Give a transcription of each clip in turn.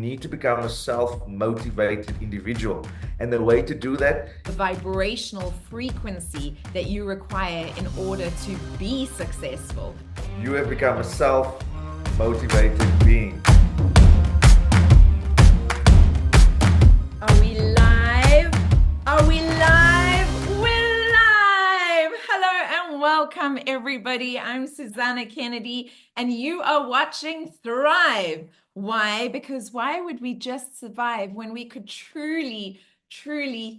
need to become a self-motivated individual. And the way to do that, the vibrational frequency that you require in order to be successful. You have become a self-motivated being. Are we live? Are we live? We're live! Hello and welcome, everybody. I'm Susana Kennedy, and you are watching Thrive. Why? Because why would we just survive when we could truly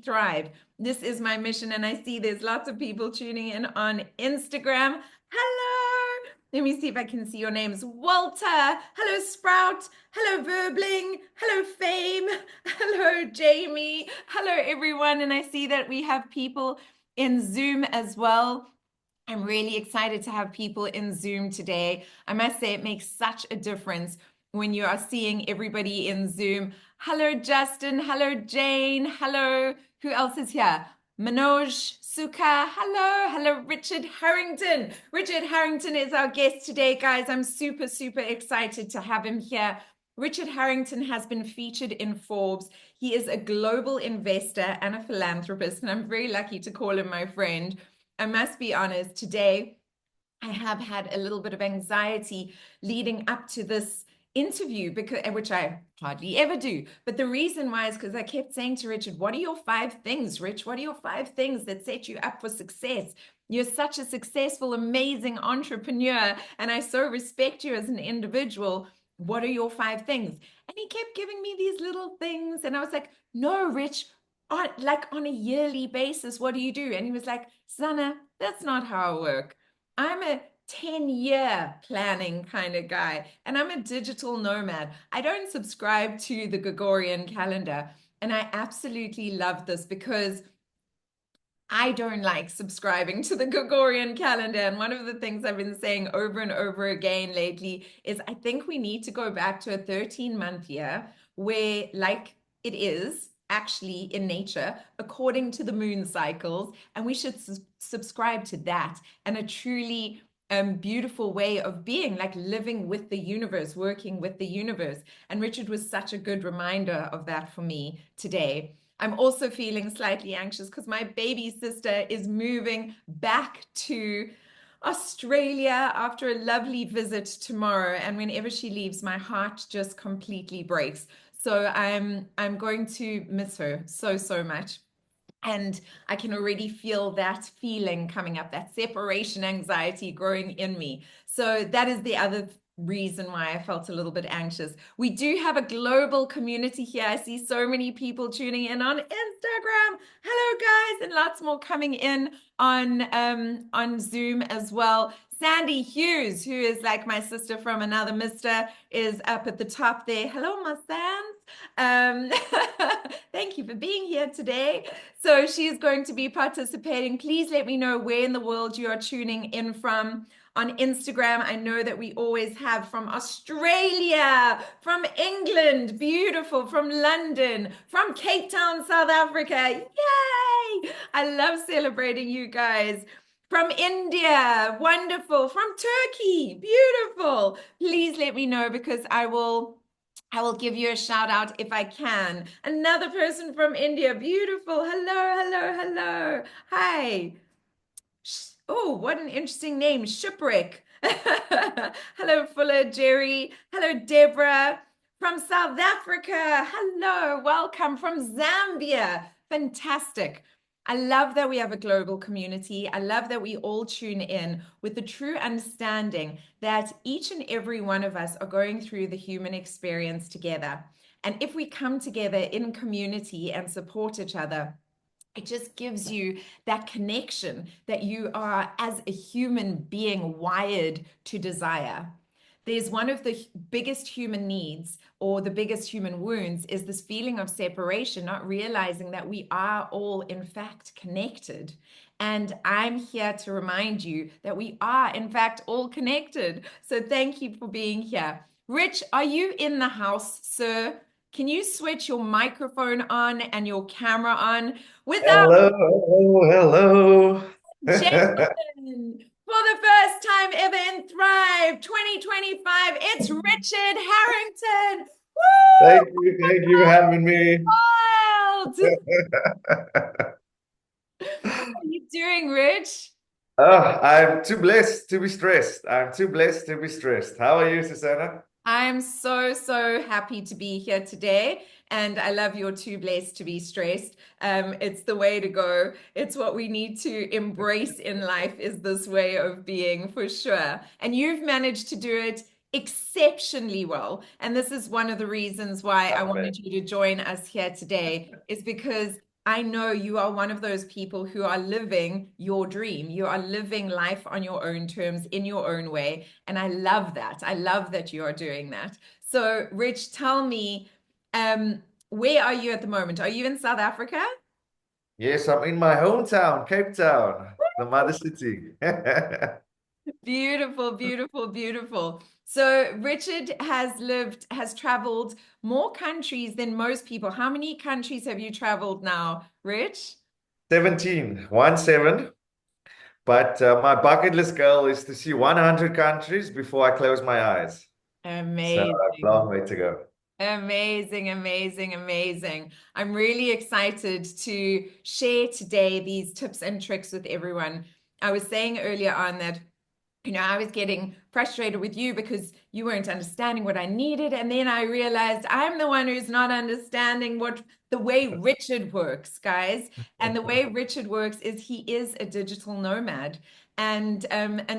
thrive? This is my mission, and I see there's lots of people tuning in on Instagram. Hello! Let me see if I can see your names. Walter. Hello, Sprout. Hello, Verbling. Hello, Fame. Hello, Jamie. Hello, everyone. And I see that we have people in Zoom as well. I'm really excited to have people in Zoom today. I must say it makes such a difference when you are seeing everybody in Zoom. Hello, Justin. Hello, Jane. Hello. Who else is here? Manoj, Sukha, hello, Richard Harrington. Richard Harrington is our guest today, guys. I'm super excited to have him here. Richard Harrington has been featured in Forbes. He is a global investor and a philanthropist, and I'm very lucky to call him my friend. I must be honest, today I have had a little bit of anxiety leading up to this interview, which I hardly ever do. But the reason why is because I kept saying to Richard, what are your 5 things, Rich? What are your 5 things that set you up for success? You're such a successful, amazing entrepreneur, and I so respect you as an individual. What are your 5 things? And he kept giving me these little things, and I was like, no, Rich, on a yearly basis, what do you do? And he was like, Sana, that's not how I work. I'm a 10-year planning kind of guy, and I'm a digital nomad. I don't subscribe to the Gregorian calendar, and I absolutely love this because I don't like subscribing to the Gregorian calendar. And one of the things I've been saying over and over again lately is I think we need to go back to a 13-month year where, like it is actually in nature, according to the moon cycles, and we should subscribe to that, and a truly beautiful way of being, like living with the universe, working with the universe. And Richard was such a good reminder of that for me today. I'm also feeling slightly anxious because my baby sister is moving back to Australia after a lovely visit tomorrow, and whenever she leaves, my heart just completely breaks. So I'm going to miss her so much. And I can already feel that feeling coming up, that separation anxiety growing in me. So that is the other reason why I felt a little bit anxious. We do have a global community here. I see so many people tuning in on Instagram. Hello, guys, and lots more coming in on Zoom as well. Sandy Hughes, who is like my sister from another mister, is up at the top there. Hello, my Sands. Thank you for being here today. So she's going to be participating. Please let me know where in the world you are tuning in from. On Instagram, I know that we always have from Australia, from England, beautiful, from London, from Cape Town, South Africa. Yay! I love celebrating you guys. From India, wonderful. From Turkey, beautiful. Please let me know because I will give you a shout out if I can. Another person from India, beautiful. Hello. Hi. Oh, what an interesting name, Shipwreck. Hello, Fuller, Jerry. Hello, Deborah. From South Africa. Hello, welcome. From Zambia. Fantastic. I love that we have a global community. I love that we all tune in with the true understanding that each and every one of us are going through the human experience together. And if we come together in community and support each other, it just gives you that connection that you are, as a human being, wired to desire. There's one of the biggest human needs or the biggest human wounds is this feeling of separation, not realizing that we are all in fact connected. And I'm here to remind you that we are in fact all connected. So thank you for being here. Rich, are you in the house, sir? Can you switch your microphone on and your camera on without Hello. Jason? For the first time ever in Thrive 2025, it's Richard Harrington. Thank you for having me. Wild! How are you doing, Rich? I'm too blessed to be stressed. I'm too blessed to be stressed. How are you, Susana? I'm so, so happy to be here today. And I love your too blessed to be stressed. It's the way to go. It's what we need to embrace in life is this way of being for sure. And you've managed to do it exceptionally well. And this is one of the reasons why I Oh, man. wanted you to join us here today, is because I know you are one of those people who are living your dream. You are living life on your own terms, in your own way. And I love that. I love that you are doing that. So, Rich, tell me, where are you at the moment? Are you in South Africa? Yes, I'm in my hometown, Cape Town, the mother city. Beautiful, beautiful, beautiful. So, Richard has traveled more countries than most people. How many countries have you traveled now, Rich? 17, 1 7. But my bucket list goal is to see 100 countries before I close my eyes. So, a long Amazing. way to go. Amazing, amazing, amazing. I'm really excited to share today these tips and tricks with everyone. I was saying earlier on that, I was getting frustrated with you because you weren't understanding what I needed. And then I realized I'm the one who's not understanding what the way Richard works, guys. And the way Richard works is he is a digital nomad. And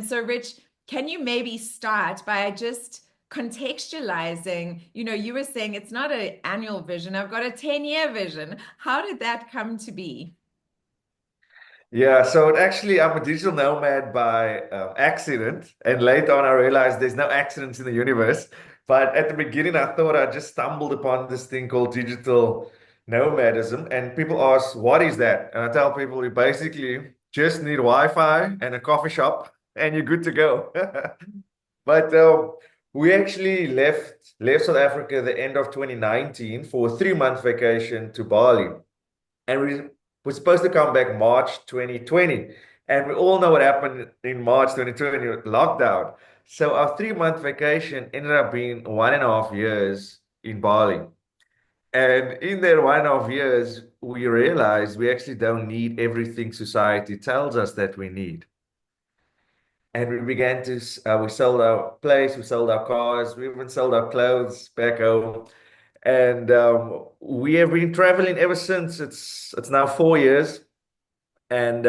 so Rich, can you maybe start by just contextualizing, you were saying it's not an annual vision, I've got a 10-year vision. How did that come to be? Yeah, so I'm a digital nomad by accident. And later on, I realized there's no accidents in the universe. But at the beginning, I thought I just stumbled upon this thing called digital nomadism. And people ask, what is that? And I tell people, you basically just need Wi-Fi and a coffee shop, and you're good to go. But we actually left South Africa at the end of 2019 for a 3 month vacation to Bali. And we were supposed to come back March 2020. And we all know what happened in March 2020, lockdown. So our 3 month vacation ended up being 1.5 years in Bali. And in that 1.5 years, we realized we actually don't need everything society tells us that we need. And we began to, we sold our place, we sold our cars, we even sold our clothes back home. And we have been traveling ever since. It's now 4 years, and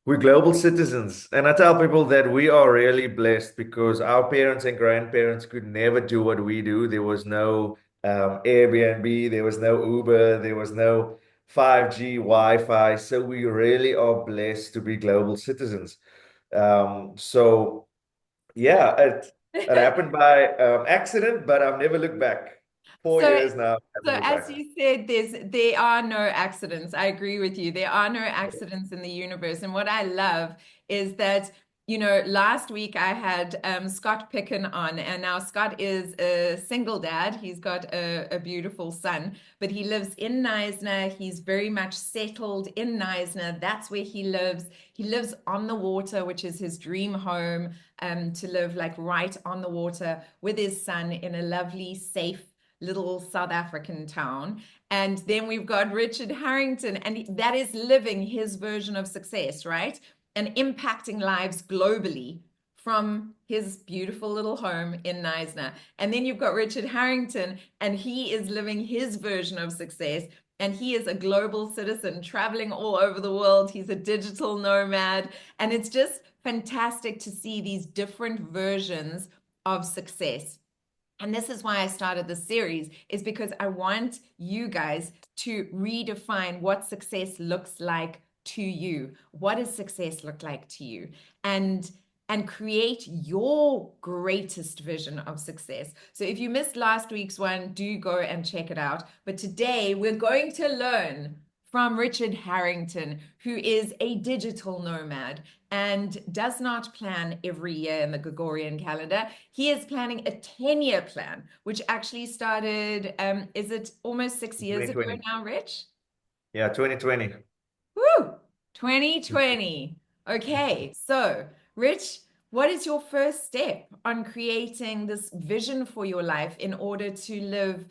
we're global citizens. And I tell people that we are really blessed because our parents and grandparents could never do what we do. There was no Airbnb, there was no Uber, there was no 5G Wi-Fi. So we really are blessed to be global citizens. So yeah, it happened by accident, but I've never looked back. Four So, years now, I so haven't looked as back. you said, there are no accidents. I agree with you. There are no accidents in the universe. And what I love is that, last week I had Scott Picken on, and now Scott is a single dad. He's got a beautiful son, but he lives in Knysna. He's very much settled in Knysna. That's where he lives. He lives on the water, which is his dream home, to live like right on the water with his son in a lovely, safe, little South African town. And then we've got Richard Harrington, and that is living his version of success, right? And impacting lives globally from his beautiful little home in Knysna. And then you've got Richard Harrington, and he is living his version of success. And he is a global citizen traveling all over the world. He's a digital nomad. And it's just fantastic to see these different versions of success. And this is why I started this series, is because I want you guys to redefine what success looks like to you. What does success look like to you? And create your greatest vision of success. So if you missed last week's one, do go and check it out. But today we're going to learn from Richard Harrington, who is a digital nomad and does not plan every year in the Gregorian calendar. He is planning a 10-year plan, which actually started, is it almost 6 years ago 2020. now, Rich? Yeah, 2020. Woo! 2020. Okay, so Rich, what is your first step on creating this vision for your life in order to live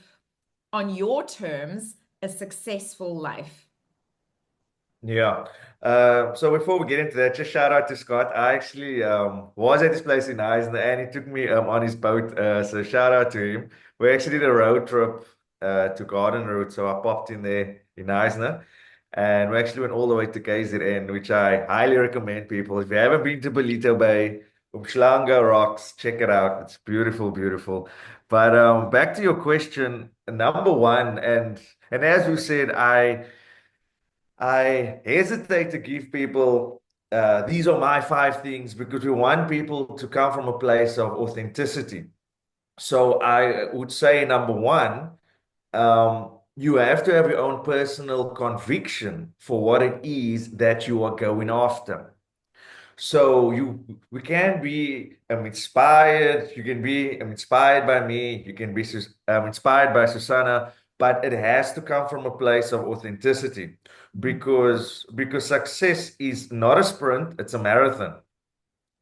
on your terms a successful life? Yeah. So before we get into that, just shout out to Scott. I actually was at his place in Eisner and he took me on his boat. So shout out to him. We actually did a road trip to Garden Route. So I popped in there in Eisner and we actually went all the way to KZN, which I highly recommend people. If you haven't been to Belito Bay, Umhlanga Rocks, check it out. It's beautiful, beautiful. But back to your question, number one, and as we said, I hesitate to give people these are my five things because we want people to come from a place of authenticity. So I would say number one, you have to have your own personal conviction for what it is that you are going after. So we can be inspired. You can be inspired by me. You can be inspired by Susana, but it has to come from a place of authenticity, because success is not a sprint; it's a marathon.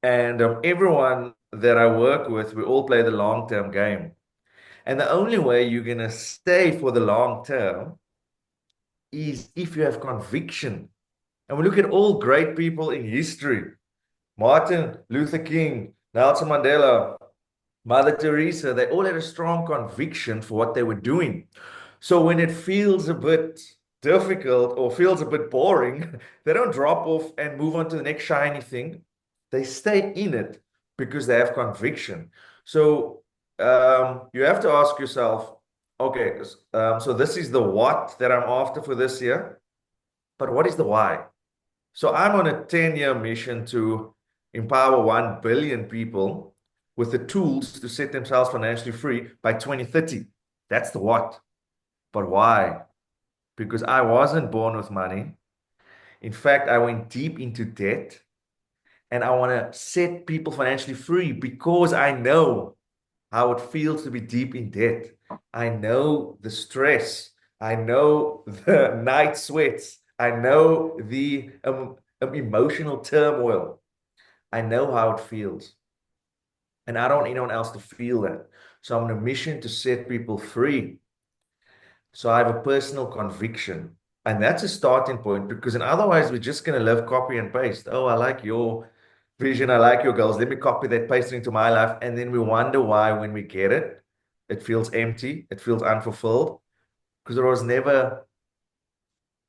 And everyone that I work with, we all play the long-term game. And the only way you're gonna stay for the long term is if you have conviction. And we look at all great people in history. Martin Luther King, Nelson Mandela, Mother Teresa, they all had a strong conviction for what they were doing. So when it feels a bit difficult or feels a bit boring, they don't drop off and move on to the next shiny thing. They stay in it because they have conviction. So you have to ask yourself, okay, so this is the what that I'm after for this year, but what is the why? So I'm on a 10-year mission to empower 1 billion people with the tools to set themselves financially free by 2030. That's the what. But why? Because I wasn't born with money. In fact, I went deep into debt and I want to set people financially free because I know how it feels to be deep in debt. I know the stress. I know the night sweats. I know the emotional turmoil. I know how it feels. And I don't want anyone else to feel that. So I'm on a mission to set people free. So I have a personal conviction. And that's a starting point because otherwise we're just going to live copy and paste. Oh, I like your vision. I like your goals. Let me copy that, paste it into my life. And then we wonder why when we get it, it feels empty. It feels unfulfilled because it was never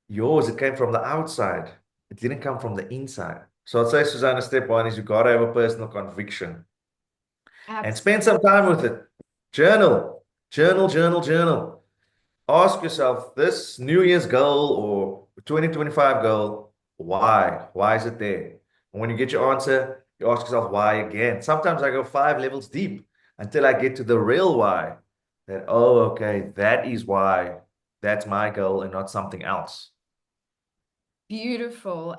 yours. It came from the outside. It didn't come from the inside. So I'd say, Susanna, step one is you got to have a personal conviction and spend some time with it. Journal, journal, journal, journal. Ask yourself this New Year's goal or 2025 goal, why? Why is it there? And when you get your answer, you ask yourself why again. Sometimes I go 5 levels deep until I get to the real why. That, oh, okay, that is why. That's my goal and not something else. Beautiful.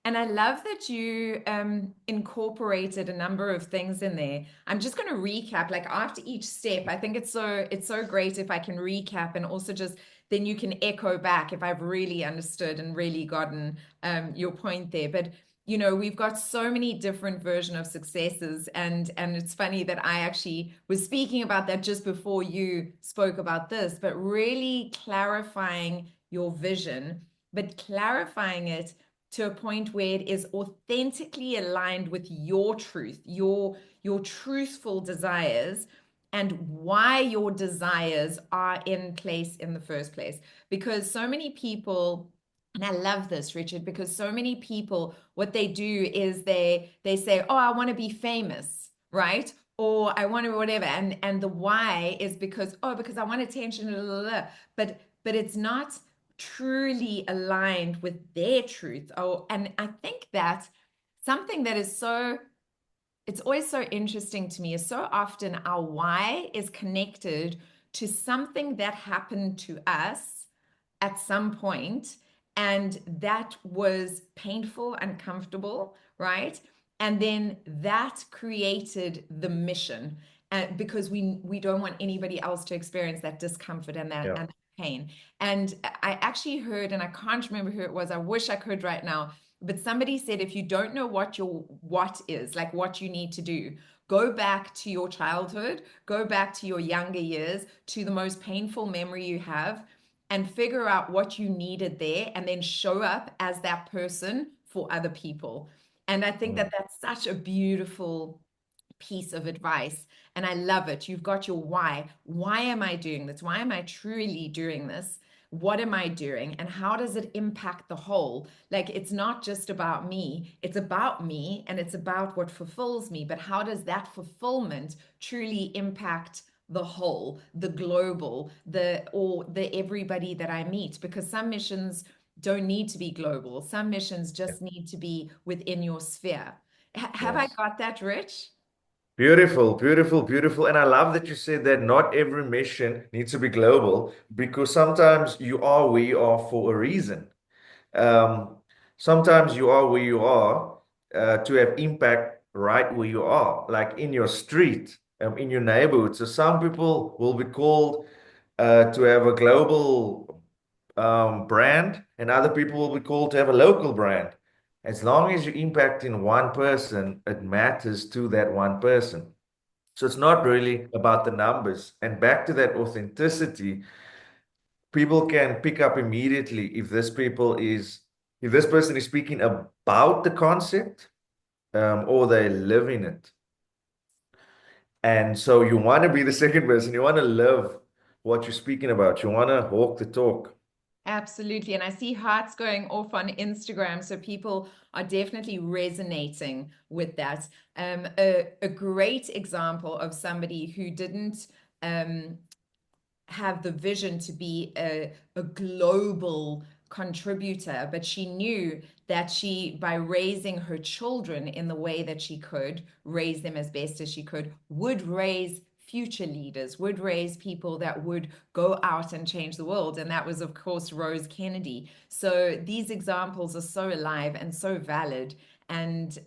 And I love that you incorporated a number of things in there. I'm just going to recap like after each step. I think it's so great if I can recap and also just then you can echo back if I've really understood and really gotten your point there. But we've got so many different version of successes and it's funny that I actually was speaking about that just before you spoke about this, but really clarifying your vision, but clarifying it to a point where it is authentically aligned with your truth, your truthful desires, and why your desires are in place in the first place. Because so many people, and I love this, Richard, because so many people, what they do is they say, "Oh, I want to be famous," right? Or I want to whatever, and the why is because I want attention, blah, blah, blah. But it's not truly aligned with their truth. Oh, and I think that something that is it's always so interesting to me is so often our why is connected to something that happened to us at some point, and that was painful, uncomfortable, right? And then that created the mission, because we don't want anybody else to experience that discomfort and that Yeah. and pain. And I actually heard, and I can't remember who it was. I wish I could right now. But somebody said, if you don't know what your what is, like what you need to do, go back to your childhood, go back to your younger years, to the most painful memory you have, and figure out what you needed there, and then show up as that person for other people. And I think that Mm. that's such a beautiful piece of advice. And I love it. You've got your why. Why am I doing this? Why am I truly doing this? What am I doing? And how does it impact the whole? Like, it's not just about me, it's about me and it's about what fulfills me. But how does that fulfillment truly impact the whole, the global, the everybody that I meet? Because some missions don't need to be global, some missions Yeah. just need to be within your sphere. Have I Yes. got that, Rich? Beautiful, beautiful, beautiful. And I love that you said that not every mission needs to be global because sometimes you are where you are for a reason. Um, Sometimes you are where you are to have impact right where you are, like in your street, in your neighborhood. So some people will be called to have a global brand, and other people will be called to have a local brand. As long as you're impacting one person, it matters to that one person. So it's not really about the numbers. And back to that authenticity, people can pick up immediately if this person is speaking about the concept or they live in it. And so you want to be the second person. You want to live what you're speaking about. You want to walk the talk. Absolutely. And I see hearts going off on Instagram. So people are definitely resonating with that. A great example of somebody who didn't um, have the vision to be a global contributor, but she knew that she, by raising her children in the way that she could, raise them as best as she could, would raise future leaders, would raise people that would go out and change the world. And that was, of course, Rose Kennedy. So these examples are so alive and so valid. And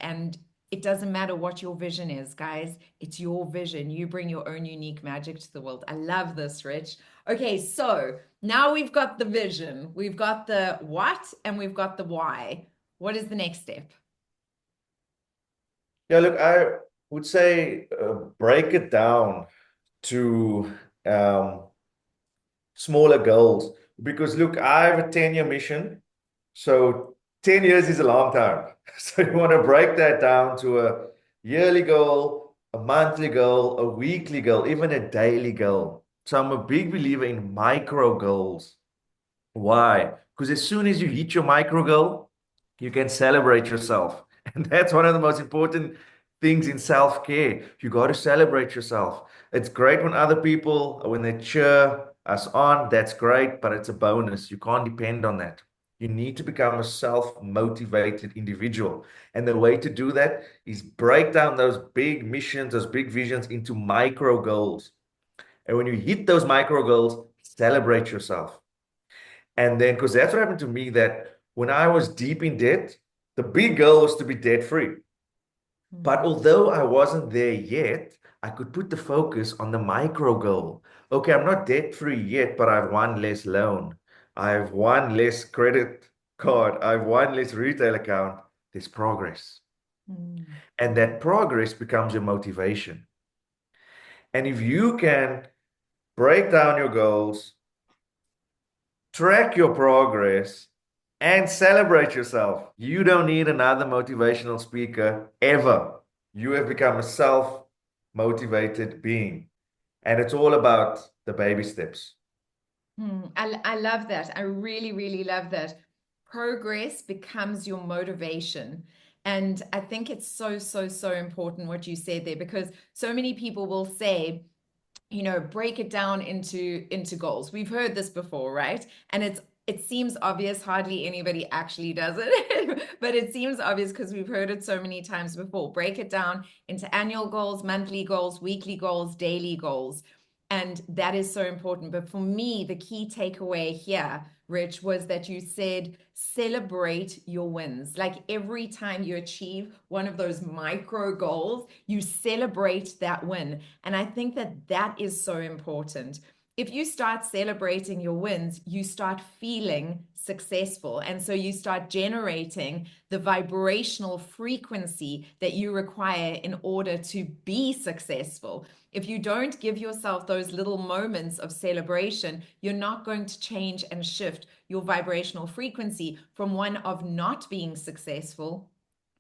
it doesn't matter what your vision is, guys. It's your vision. You bring your own unique magic to the world. I love this, Rich. Okay, so now we've got the vision, we've got the what, and we've got the why. What is the next step? Yeah, look, I would say break it down to um, smaller goals because look, I have a 10-year mission. So 10 years is a long time. So you want to break that down to a yearly goal, a monthly goal, a weekly goal, even a daily goal. So I'm a big believer in micro goals. Why? Because as soon as you hit your micro goal, you can celebrate yourself. And that's one of the most important things in self-care. You got to celebrate yourself. It's great when other people, when they cheer us on, that's great, but it's a bonus. You can't depend on that. You need to become a self-motivated individual. And the way to do that is break down those big missions, those big visions into micro goals. And when you hit those micro goals, celebrate yourself. And then, because that's what happened to me, that when I was deep in debt, the big goal was to be debt free. But Hmm. although I wasn't there yet, I could put the focus on the micro goal. Okay, I'm not debt free yet, but I've one less loan. I have one less credit card. I have one less retail account. There's progress. Hmm. And that progress becomes your motivation. And if you can break down your goals, track your progress, and celebrate yourself. You don't need another motivational speaker ever. You have become a self-motivated being. And it's all about the baby steps. I love that. I really, really love that. Progress becomes your motivation. And I think it's so, so, so important what you said there, because so many people will say, break it down into goals. We've heard this before, right? And it seems obvious, hardly anybody actually does it, but it seems obvious because we've heard it so many times before. Break it down into annual goals, monthly goals, weekly goals, daily goals. And that is so important. But for me, the key takeaway here, Rich, was that you said celebrate your wins. Like every time you achieve one of those micro goals, you celebrate that win. And I think that that is so important. if you start celebrating your wins, you start feeling successful. And so you start generating the vibrational frequency that you require in order to be successful. If you don't give yourself those little moments of celebration, you're not going to change and shift your vibrational frequency from one of not being successful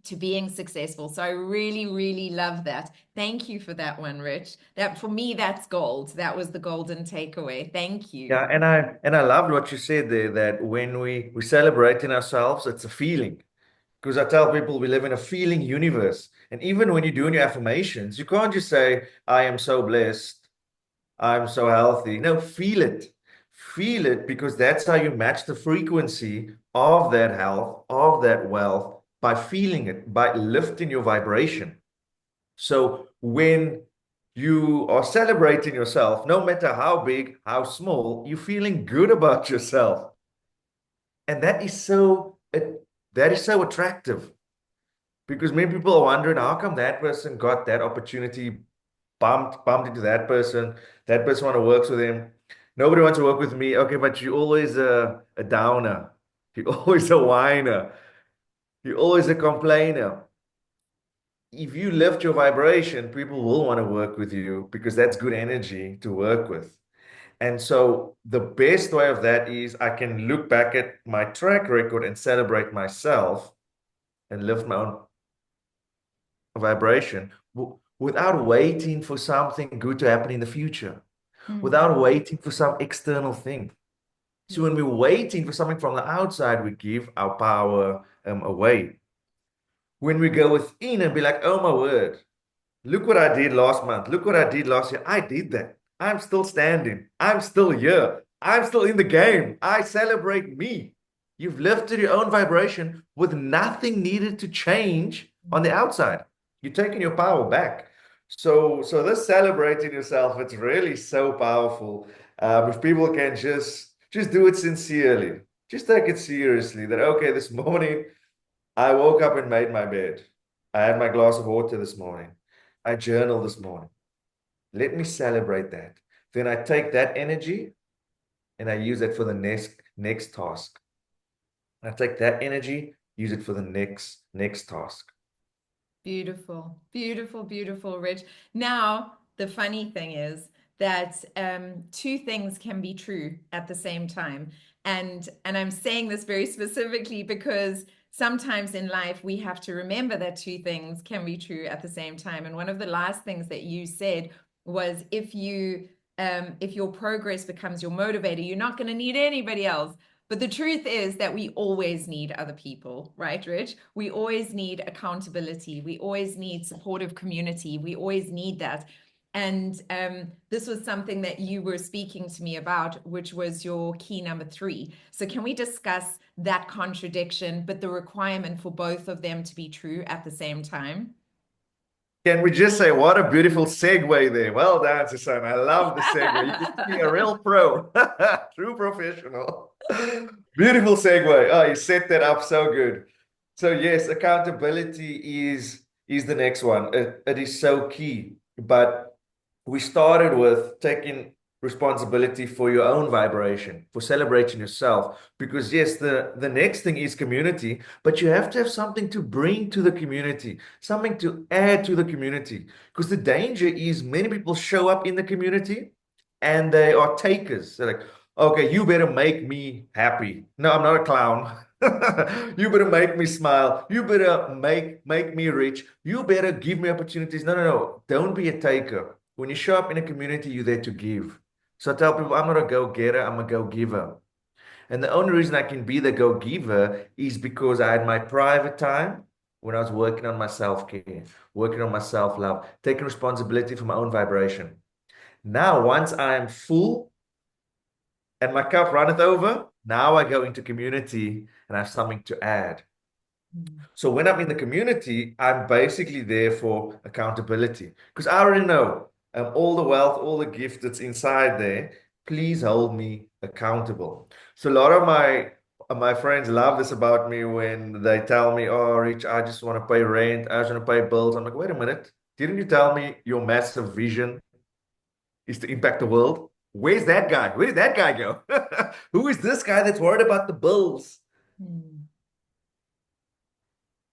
to being successful. So I really, really love that. Thank you for that one, Rich. That for me, that's gold. That was the golden takeaway. Thank you. Yeah, and I loved what you said there, that when we celebrate in ourselves, it's a feeling. Because I tell people we live in a feeling universe. And even when you're doing your affirmations, you can't just say, I am so blessed, I'm so healthy. No, feel it. Feel it, because that's how you match the frequency of that health, of that wealth, by feeling it, by lifting your vibration. So when you are celebrating yourself, no matter how big, how small, you're feeling good about yourself. And that is so attractive, because many people are wondering, how come that person got that opportunity, bumped into that person want to work with him. Nobody wants to work with me. Okay, but you're always a downer. You're always a whiner. You're always a complainer. If you lift your vibration, people will want to work with you, because that's good energy to work with. And so the best way of that is I can look back at my track record and celebrate myself and lift my own vibration without waiting for something good to happen in the future, without waiting for some external thing. So when we're waiting for something from the outside, we give our power away. When we go within and be like, oh my word, look what I did last month. Look what I did last year. I did that. I'm still standing. I'm still here. I'm still in the game. I celebrate me. You've lifted your own vibration with nothing needed to change on the outside. You're taking your power back. So this celebrating yourself, it's really so powerful. If people can just do it sincerely, just take it seriously. That okay, this morning I woke up and made my bed. I had my glass of water this morning. I journal this morning. Let me celebrate that. Then I take that energy and I use it for the next task. I take that energy, use it for the next task. Beautiful, beautiful, beautiful, Rich. Now, the funny thing is that two things can be true at the same time. And I'm saying this very specifically because sometimes in life we have to remember that two things can be true at the same time. And one of the last things that you said was if your progress becomes your motivator, you're not going to need anybody else. But the truth is that we always need other people, right, Rich? We always need accountability. We always need supportive community. We always need that. And this was something that you were speaking to me about, which was your key number 3. So can we discuss that contradiction, but the requirement for both of them to be true at the same time? Can we just say, what a beautiful segue there? Well done, Susana. I love the segue. You used to be a real pro, true professional. Beautiful segue. Oh, you set that up so good. So yes, accountability is the next one. It is so key. But we started with taking responsibility for your own vibration, for celebrating yourself. Because yes, the next thing is community, but you have to have something to bring to the community, something to add to the community. Because the danger is many people show up in the community and they are takers. They're like, okay, you better make me happy. No, I'm not a clown. You better make me smile. You better make me rich. You better give me opportunities. No, no, no. Don't be a taker. When you show up in a community, you're there to give. So I tell people, I'm not a go-getter, I'm a go-giver. And the only reason I can be the go-giver is because I had my private time when I was working on my self-care, working on my self-love, taking responsibility for my own vibration. Now, once I am full and my cup runneth over, now I go into community and I have something to add. So when I'm in the community, I'm basically there for accountability because I already know all the wealth, all the gift that's inside there. Please hold me accountable. So a lot of my friends love this about me when they tell me, "Oh, Rich, I just want to pay rent. I just want to pay bills." I'm like, "Wait a minute. Didn't you tell me your massive vision is to impact the world?" Where's that guy? Where did that guy go? Who is this guy that's worried about the bills? Mm.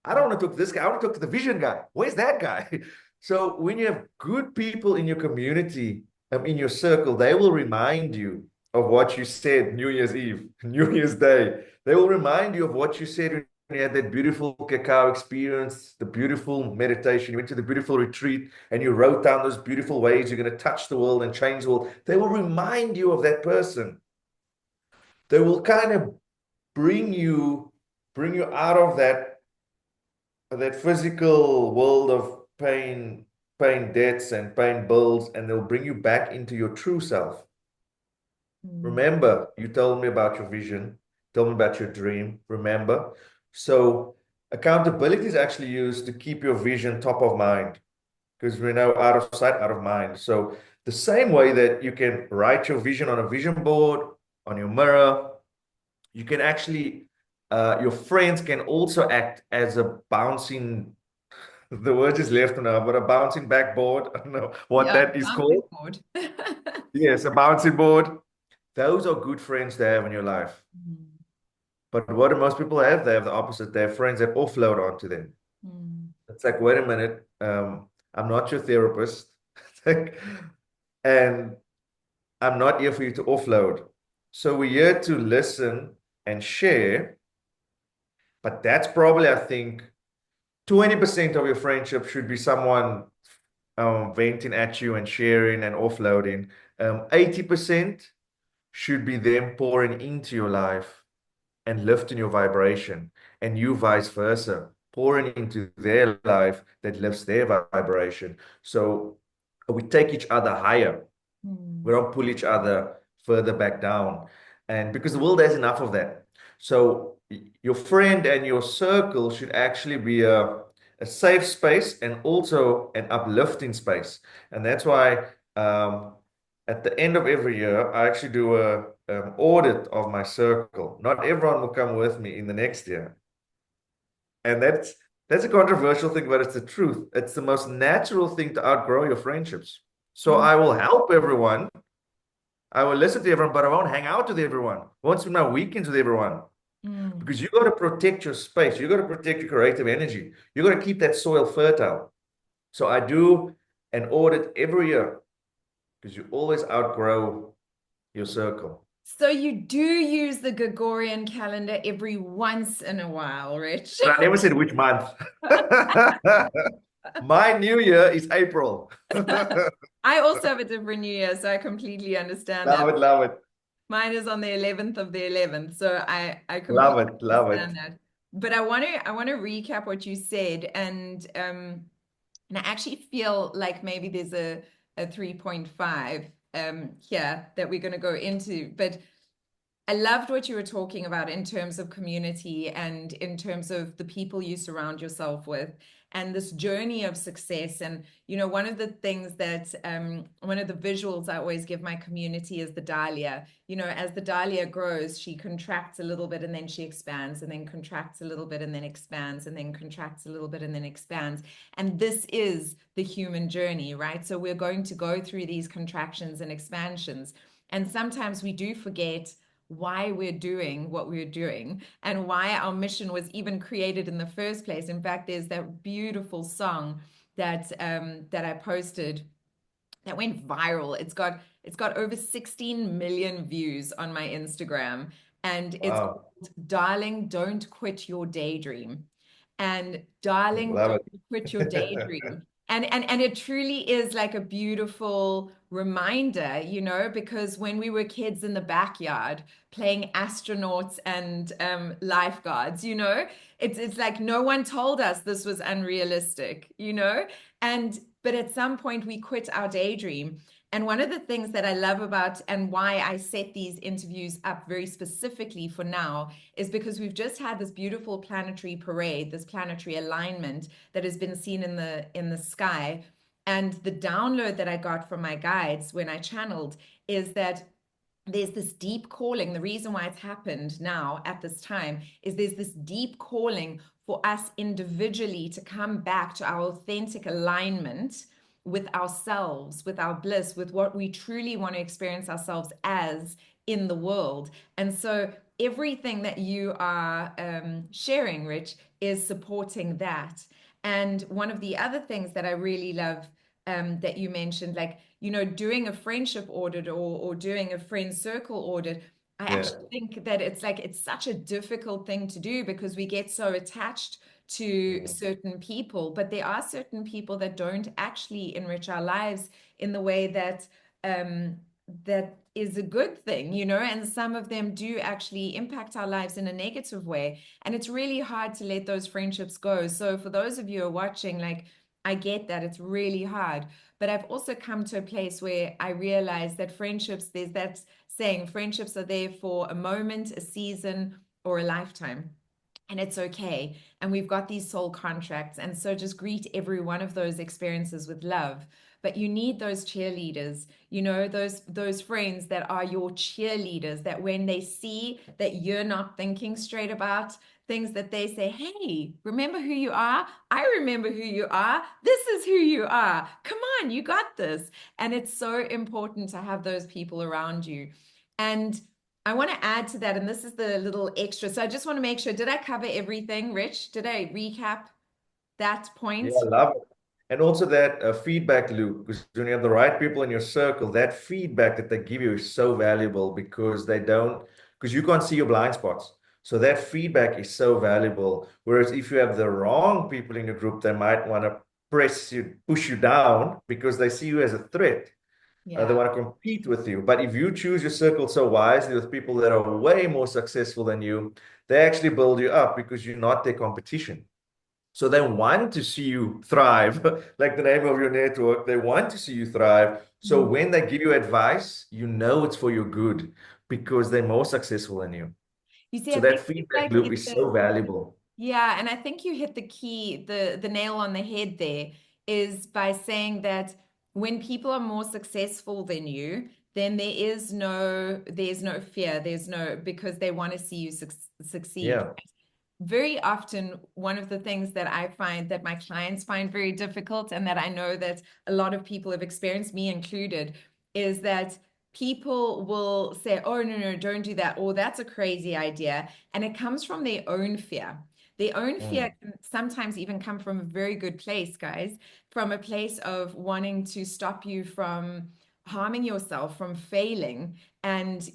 I don't want to talk to this guy. I want to talk to the vision guy. Where's that guy? So when you have good people in your community, in your circle, they will remind you of what you said New Year's Eve, New Year's Day. They will remind you of what you said when you had that beautiful cacao experience, the beautiful meditation. You went to the beautiful retreat and you wrote down those beautiful ways you're going to touch the world and change the world. They will remind you of that person. They will kind of bring you out of that physical world of pain debts and pain bills, and they'll bring you back into your true self. Mm. Remember, you told me about your vision, told me about your dream. Remember? So accountability is actually used to keep your vision top of mind because we know out of sight, out of mind. So the same way that you can write your vision on a vision board, on your mirror, you can actually, your friends can also act as a bouncing, the word is left now, but a bouncing backboard. I don't know what Yeah, that is bouncing called. board. Yes, a bouncing board. Those are good friends to have in your life. Mm. But what do most people have? They have the opposite. They have friends that offload onto them. Mm. It's like, wait a minute, I'm not your therapist. And I'm not here for you to offload. So we're here to listen and share. But that's probably, I think, 20% of your friendship should be someone venting at you and sharing and offloading. 80% should be them pouring into your life and lifting your vibration, and you vice versa, pouring into their life that lifts their vibration. So we take each other higher. We Mm. don't pull each other further back down. And because the world has enough of that. So your friend and your circle should actually be a safe space and also an uplifting space. And that's why at the end of every year, I actually do a audit of my circle. Not everyone will come with me in the next year. And that's a controversial thing, but it's the truth. It's the most natural thing to outgrow your friendships. So Mm. I will help everyone. I will listen to everyone, but I won't hang out with everyone. I won't spend my weekends with everyone. Mm. Because you got to protect your space. You got to protect your creative energy. You got to keep that soil fertile. So I do an audit every year because you always outgrow your circle. So you do use the Gregorian calendar every once in a while, Rich. But I never said which month. My new year is April. Love I also have a different New Year, so I completely understand that. it, love it, Mine is on the 11th of the 11th, so I love completely it, love it. understand that. But I want to recap what you said, and I actually feel like maybe there's a 3.5 here that we're going to go into. But I loved what you were talking about in terms of community and in terms of the people you surround yourself with and this journey of success. And, one of the things that, one of the visuals I always give my community is the dahlia. As the dahlia grows, she contracts a little bit and then she expands and then contracts a little bit and then expands and then contracts a little bit and then expands. And this is the human journey, right? So we're going to go through these contractions and expansions. And sometimes we do forget why we're doing what we're doing and why our mission was even created in the first place. In fact, there's that beautiful song that I posted that went viral. It's got over 16 million views on my Instagram, and it's Wow, called "Darling, Don't Quit Your Daydream." And darling, love don't quit your it. daydream. And it truly is like a beautiful reminder, because when we were kids in the backyard playing astronauts and lifeguards, it's like no one told us this was unrealistic, but at some point we quit our daydream. And one of the things that I love about and why I set these interviews up very specifically for now is because we've just had this beautiful planetary parade, this planetary alignment that has been seen in the sky. And the download that I got from my guides when I channeled is that there's this deep calling. The reason why it's happened now at this time is there's this deep calling for us individually to come back to our authentic alignment with ourselves, with our bliss, with what we truly want to experience ourselves as in the world. And so everything that you are sharing, Rich, is supporting that. And one of the other things that I really love that you mentioned, like, doing a friendship audit or doing a friend circle audit, I Yeah. actually think that it's such a difficult thing to do because we get so attached to Mm. certain people, but there are certain people that don't actually enrich our lives in the way that um, that is a good thing, and some of them do actually impact our lives in a negative way. And it's really hard to let those friendships go. So for those of you who are watching, like, I get that it's really hard, but I've also come to a place where I realize that friendships, there's that saying, friendships are there for a moment, a season, or a lifetime. And it's okay. And we've got these soul contracts. And so just greet every one of those experiences with love. But you need those cheerleaders, those friends that are your cheerleaders, that when they see that you're not thinking straight about things, that they say, hey, remember who you are? I remember who you are. This is who you are. Come on, you got this. And it's so important to have those people around you. And I want to add to that, and this is the little extra. So I just want to make sure, did I cover everything, Rich? Did I recap that Yeah, point? I love it. And also that feedback loop, because when you have the right people in your circle, that feedback that they give you is so valuable because you can't see your blind spots. So that feedback is so valuable. Whereas if you have the wrong people in your group, they might want to push you down because they see you as a threat. They Yeah. want to compete with you. But if you choose your circle so wisely with people that are way more successful than you, they actually build you up because you're not their competition. So they want to see you thrive, like the name of your network. They want to see you thrive. So Mhm. when they give you advice, you know it's for your good because they're more successful than you. You see, So I that think it's feedback like loop it's is a so valuable. yeah, and I think you hit the key, the nail on the head there, is by saying that when people are more successful than you, then there's no fear, because they want to see you succeed. Yeah, Very often, one of the things that I find that my clients find very difficult, and that I know that a lot of people have experienced, me included, is that people will say, oh, no, no, don't do that, or that's a crazy idea. And it comes from their own fear. Their own fear mm, can sometimes even come from a very good place, guys, from a place of wanting to stop you from harming yourself, from failing. And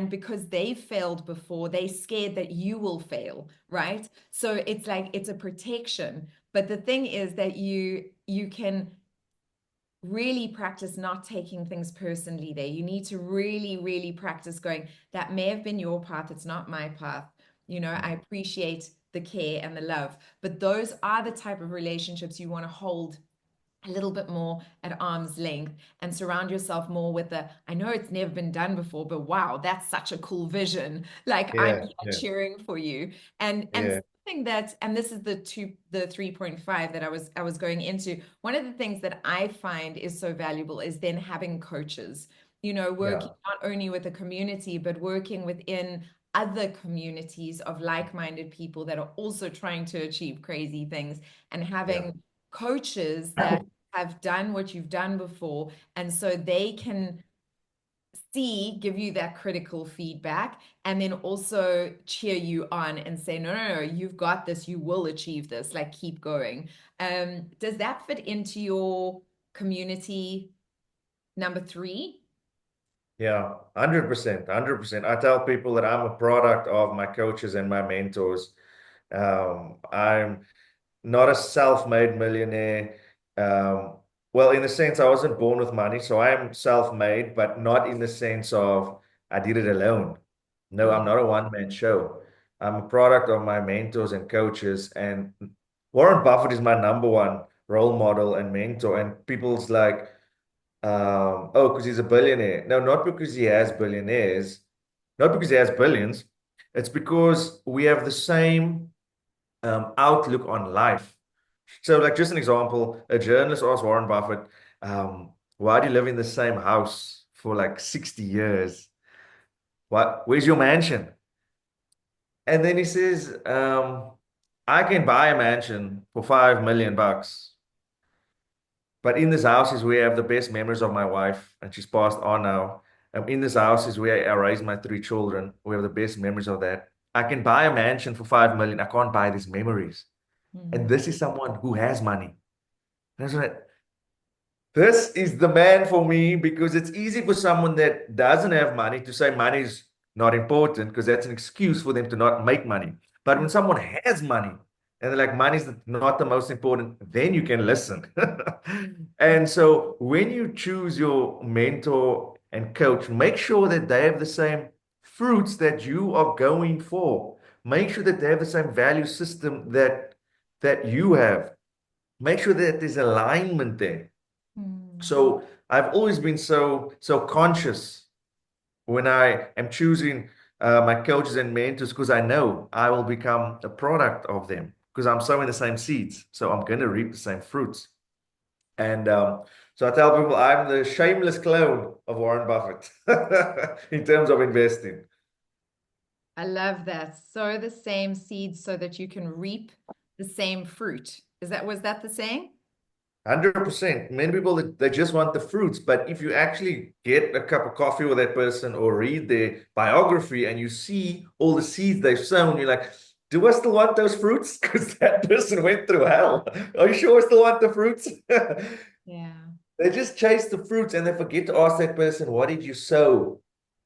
because they've failed before, they scared that you will fail, right? So it's like it's a protection. But the thing is that you can really practice not taking things personally there. You need to really, really practice going, that may have been your path, it's not my path. I mm. appreciate the care and the love, but those are the type of relationships you want to hold a little bit more at arm's length and surround yourself more with I know it's never been done before, but wow, that's such a cool vision. Like, I'm Yeah, here yeah, cheering for you. And yeah, something that, and this is the 3.5 that I was going into. One of the things that I find is so valuable is then having coaches, working yeah, not only with a community, but working within other communities of like-minded people that are also trying to achieve crazy things, and yeah, having coaches that have done what you've done before. And so they can give you that critical feedback, and then also cheer you on and say, no, no, no, you've got this, you will achieve this, like, keep going. Does that fit into your community number three? yeah. 100%, 100%. I tell people that I'm a product of my coaches and my mentors. I'm not a self-made millionaire. Um, well, in the sense, I wasn't born with money, so I am self-made, but not in the sense of I did it alone. No, Yeah. I'm not a one-man show. I'm a product of my mentors and coaches, and Warren Buffett is my number one role model and mentor. And people's like, oh, because he's a billionaire. No, not because he has billionaires, not because he has billions. It's because we have the same outlook on life. So, like, just an example, a journalist asked Warren Buffett, why do you live in the same house for like 60 years? Where's your mansion? And then he says, I can buy a mansion for $5 million. But in this house is where I have the best memories of my wife, and she's passed on now. In this house is where I raised my three children. We have the best memories of that. I can buy a mansion for 5 million. I can't buy these memories. And Mm. this is someone who has money. That's what this is the man for me because it's easy for someone that doesn't have money to say money is not important because that's an excuse for them to not make money. But when someone has money and they're like, money is not the most important, then you can listen. And so when you choose your mentor and coach, make sure that they have the same fruits that you are going for. Make sure that they have the same value system that you have. Make sure that there's alignment there. Mm. So I've always been so conscious when I am choosing my coaches and mentors because I know I will become a product of them because I'm sowing the same seeds. So I'm going to reap the same fruits. And so I tell people I'm the shameless clone of Warren Buffett in terms of investing. I love that. Sow the same seeds so that you can reap the same fruit. Was that the saying? 100%. Many people they just want the fruits, but if you actually get a cup of coffee with that person or read their biography and you see all the seeds they've sown, you're like, do I still want those fruits? Because that person went through hell. Are you sure I still want the fruits? Yeah. They just chase the fruits and they forget to ask that person, what did you sow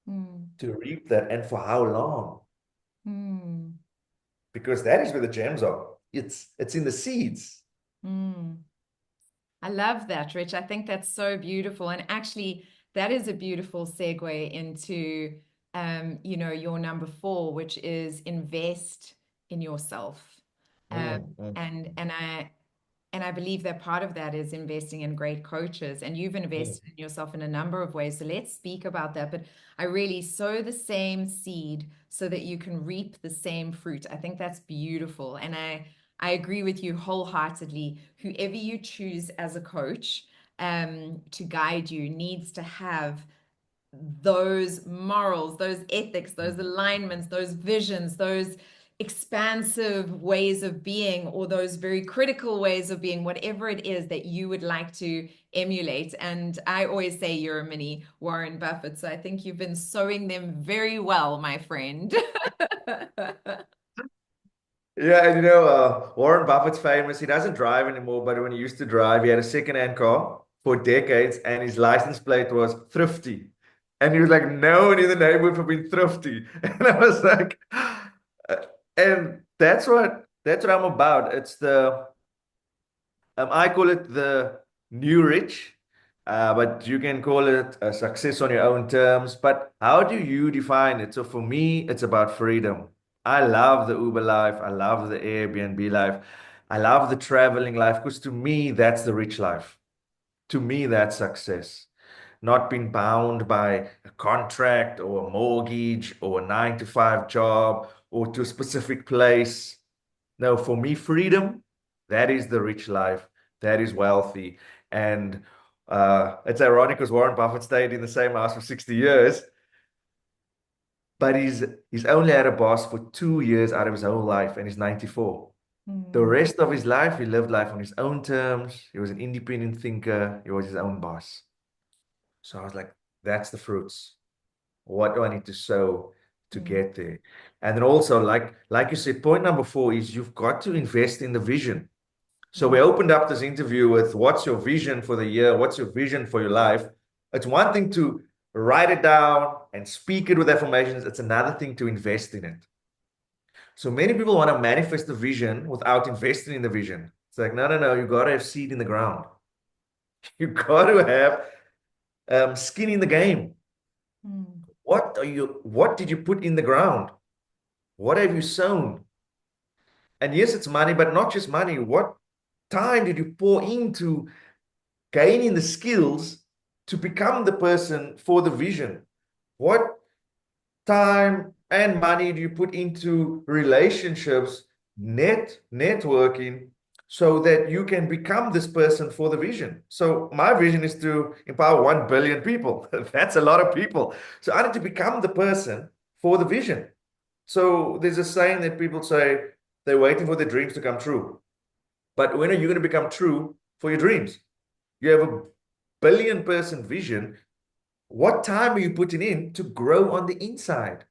Mm. to reap that and for how long? Mm. Because that is where the gems are. It's in the seeds. Mm. I love that, Rich. I think that's so beautiful. And actually, that is a beautiful segue into, your number four, which is invest in yourself. Um, Mm, mm, and I believe that part of that is investing in great coaches, and you've mm. invested in yourself in a number of ways. So let's speak about that. But I really sow the same seed so that you can reap the same fruit. I think that's beautiful. And I agree with you wholeheartedly. Whoever you choose as a coach to guide you needs to have those morals, those ethics, those alignments, those visions, those expansive ways of being, or those very critical ways of being, whatever it is that you would like to emulate. And I always say you're a mini Warren Buffett. So I think you've been sowing them very well, my friend. Yeah, and Warren Buffett's famous. He doesn't drive anymore, but when he used to drive, he had a second-hand car for decades, and his license plate was thrifty. And he was like known in the neighborhood for being thrifty. And I was like, and that's what I'm about. I call it the new rich, but you can call it a success on your own terms. But how do you define it? So for me, it's about freedom. I love the Uber life. I love the Airbnb life. I love the traveling life because to me, that's the rich life. To me, that's success. Not being bound by a contract or a mortgage or a 9 to 5 job or to a specific place. No, for me, freedom, that is the rich life. That is wealthy. And it's ironic because Warren Buffett stayed in the same house for 60 years, but he's only had a boss for 2 years out of his whole life, and he's 94. The Hmm. rest of his life, he lived life on his own terms. He was an independent thinker. He was his own boss. So I was like, that's the fruits. What do I need to sow to Hmm. get there? And then also, like you said, point number four is you've got to invest in the vision. So we Hmm. opened up this interview with what's your vision for the year? What's your vision for your life? It's one thing to write it down and speak it with affirmations. It's another thing to invest in it. So many people want to manifest the vision without investing in the vision. It's like, no, no, no, you got to have seed in the ground. You got to have skin in the game. Hmm. What did you put in the ground? What have you sown? And yes, it's money, but not just money. What time did you pour into gaining the skills to become the person for the vision? What time and money do you put into relationships, networking, so that you can become this person for the vision? So my vision is to empower 1 billion people. That's a lot of people. So I need to become the person for the vision. So there's a saying that people say they're waiting for their dreams to come true. But when are you going to become true for your dreams? You have a billion person vision. What time are you putting in to grow on the inside,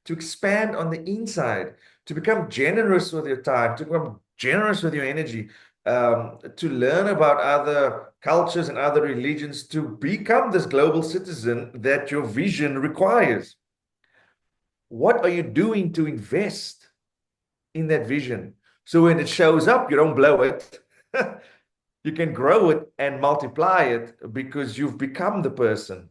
to expand on the inside, to become generous with your time, to become generous with your energy, to learn about other cultures and other religions, to become this global citizen that your vision requires? What are you doing to invest in that vision? So when it shows up, you don't blow it. You can grow it and multiply it because you've become the person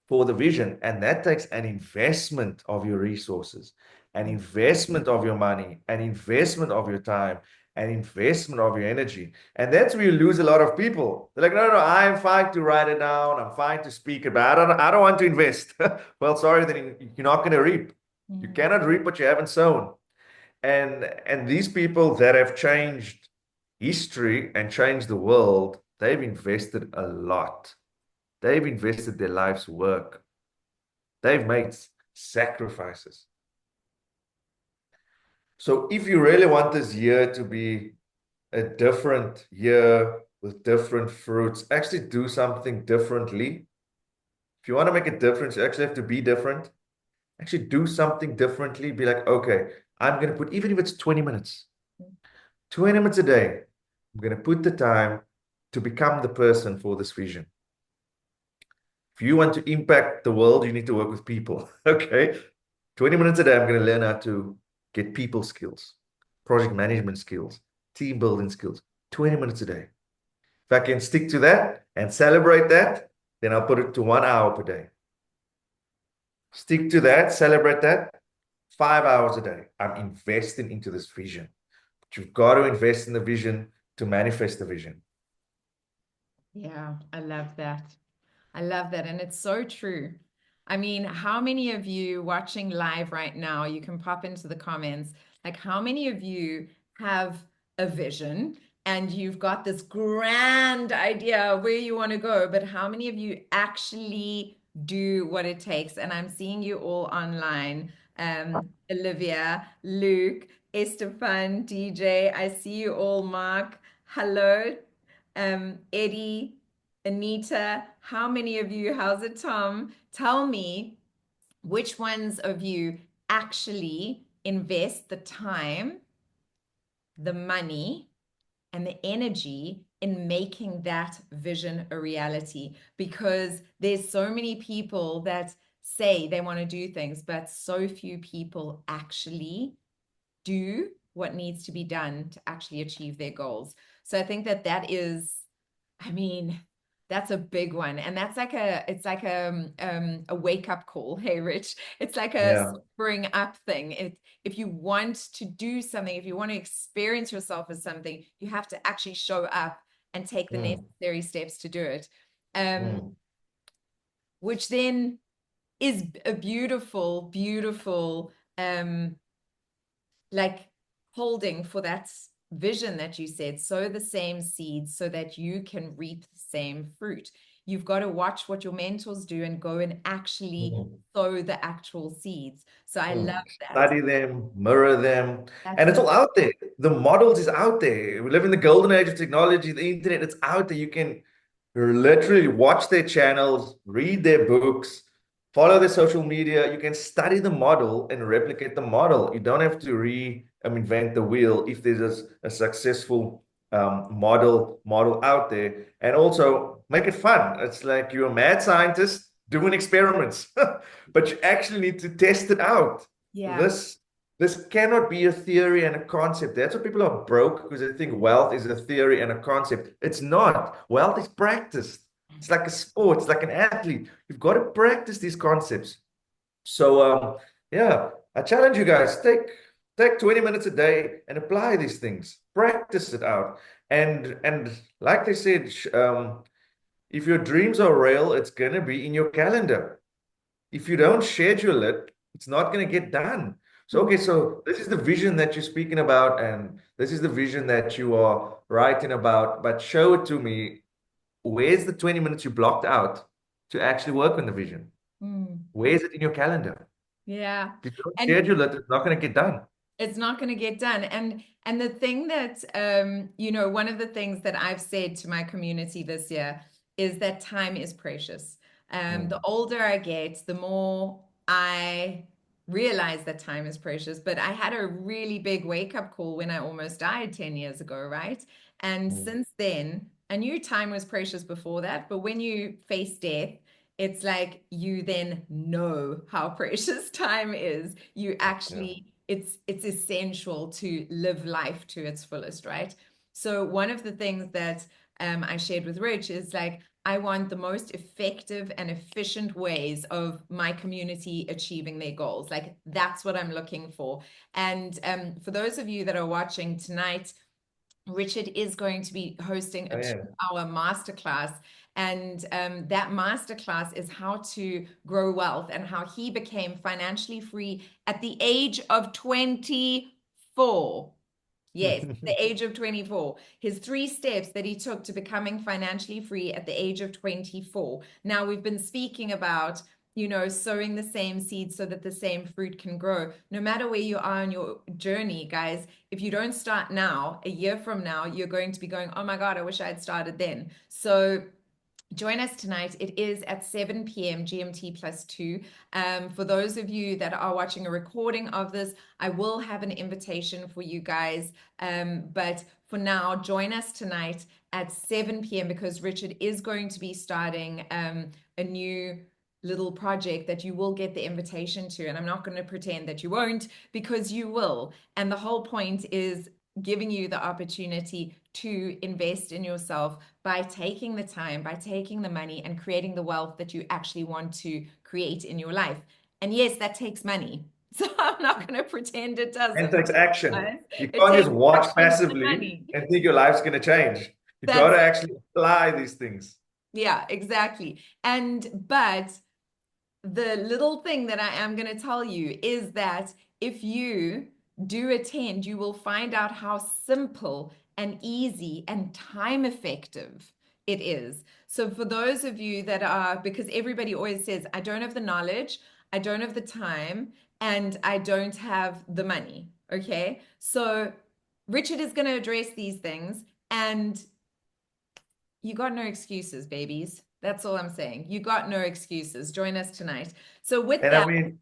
for the vision. And that takes an investment of your resources, an investment of your money, an investment of your time, an investment of your energy. And that's where you lose a lot of people. They're like, no, no, I'm fine to write it down. I'm fine to speak about it. I don't want to invest. Well, sorry, then you're not going to reap. You cannot reap what you haven't sown. And these people that have changed history and changed the world, they've invested a lot. They've invested their life's work. They've made sacrifices. So if you really want this year to be a different year with different fruits, actually do something differently. If you want to make a difference, you actually have to be different. Actually do something differently. Be like, okay, I'm going to put, even if it's 20 minutes, 20 minutes a day, I'm going to put the time to become the person for this vision. If you want to impact the world, you need to work with people. Okay. 20 minutes a day, I'm going to learn how to get people skills, project management skills, team building skills. 20 minutes a day. If I can stick to that and celebrate that, then I'll put it to 1 hour per day. Stick to that, celebrate that, 5 hours a day. I'm investing into this vision. But you've got to invest in the vision to manifest the vision. Yeah, I love that. I love that. And it's so true. I mean, how many of you watching live right now, you can pop into the comments, like how many of you have a vision and you've got this grand idea of where you want to go, but how many of you actually do what it takes? And I'm seeing you all online. Olivia, Luke, Estefan, DJ, I see you all, Mark. Hello, Eddie, Anita, how many of you, how's it, Tom? Tell me which ones of you actually invest the time, the money, and the energy in making that vision a reality, because there's so many people that say they want to do things, but so few people actually do what needs to be done to actually achieve their goals. So I think that that is, I mean, that's a big one. And that's like it's like a wake-up call. Hey, Rich, it's like a Yeah. spring up thing. If you want to do something, if you want to experience yourself as something, you have to actually show up and take the necessary steps to do it. Which then is a beautiful, beautiful, like holding for that vision that you said, sow the same seeds so that you can reap the same fruit. You've got to watch what your mentors do and go and actually sow the actual seeds. So I love that. Study them, mirror them, That's and it's it. all out there. The models is out there. We live in the golden age of technology, the internet, it's out there. You can literally watch their channels, read their books, follow their social media. You can study the model and replicate the model. You don't have to reinvent the wheel if there's a successful model out there. And also make it fun. It's like you're a mad scientist doing experiments, but you actually need to test it out. Yeah. This cannot be a theory and a concept. That's why people are broke, because they think wealth is a theory and a concept. It's not. Wealth is practiced. It's like a sport. It's like an athlete. You've got to practice these concepts. So, yeah, I challenge you guys, take 20 minutes a day and apply these things. Practice it out. And like they said, if your dreams are real, it's going to be in your calendar. If you don't schedule it, it's not going to get done. So, okay, so this is the vision that you're speaking about, and this is the vision that you are writing about, but show it to me. Where's the 20 minutes you blocked out to actually work on the vision? Where is it in your calendar? Yeah. If you don't And schedule it, it's not going to get done. It's not going to get done. And the thing that one of the things that I've said to my community this year is that time is precious. The Mm. older I get, the more I realize that time is precious. But I had a really big wake up call when I almost died 10 years ago, right? And Mm. since then, I knew time was precious before that, but when you face death, it's like you then know how precious time is. You Yeah. actually, it's essential to live life to its fullest, right? So one of the things that I shared with Rich is like, I want the most effective and efficient ways of my community achieving their goals. Like that's what I'm looking for. And for those of you that are watching tonight, Richard is going to be hosting Oh, a yeah. 2-hour masterclass. And that masterclass is how to grow wealth and how he became financially free at the age of 24. Yes, the age of 24. His 3 steps that he took to becoming financially free at the age of 24. Now, we've been speaking about, sowing the same seed so that the same fruit can grow. No matter where you are on your journey, guys, if you don't start now, a year from now, you're going to be going, oh my God, I wish I had started then. So join us tonight. It is at 7 p.m. GMT plus 2. For those of you that are watching a recording of this, I will have an invitation for you guys. But for now, join us tonight at 7 p.m. because Richard is going to be starting a new little project that you will get the invitation to. And I'm not going to pretend that you won't, because you will. And the whole point is giving you the opportunity to invest in yourself by taking the time, by taking the money and creating the wealth that you actually want to create in your life. And yes, that takes money. So I'm not going to pretend it And doesn't. it takes action. You It can't just takes watch action and passively money. and think your life's going to change. You got That's to actually apply these things. Yeah, exactly. But the little thing that I am going to tell you is that if you do attend, you will find out how simple and easy and time effective it is. So, for those of you that are, because everybody always says, I don't have the knowledge, I don't have the time, and I don't have the money. Okay. So, Richard is going to address these things, and you got no excuses, babies. That's all I'm saying. You got no excuses. Join us tonight. So with And I that, mean,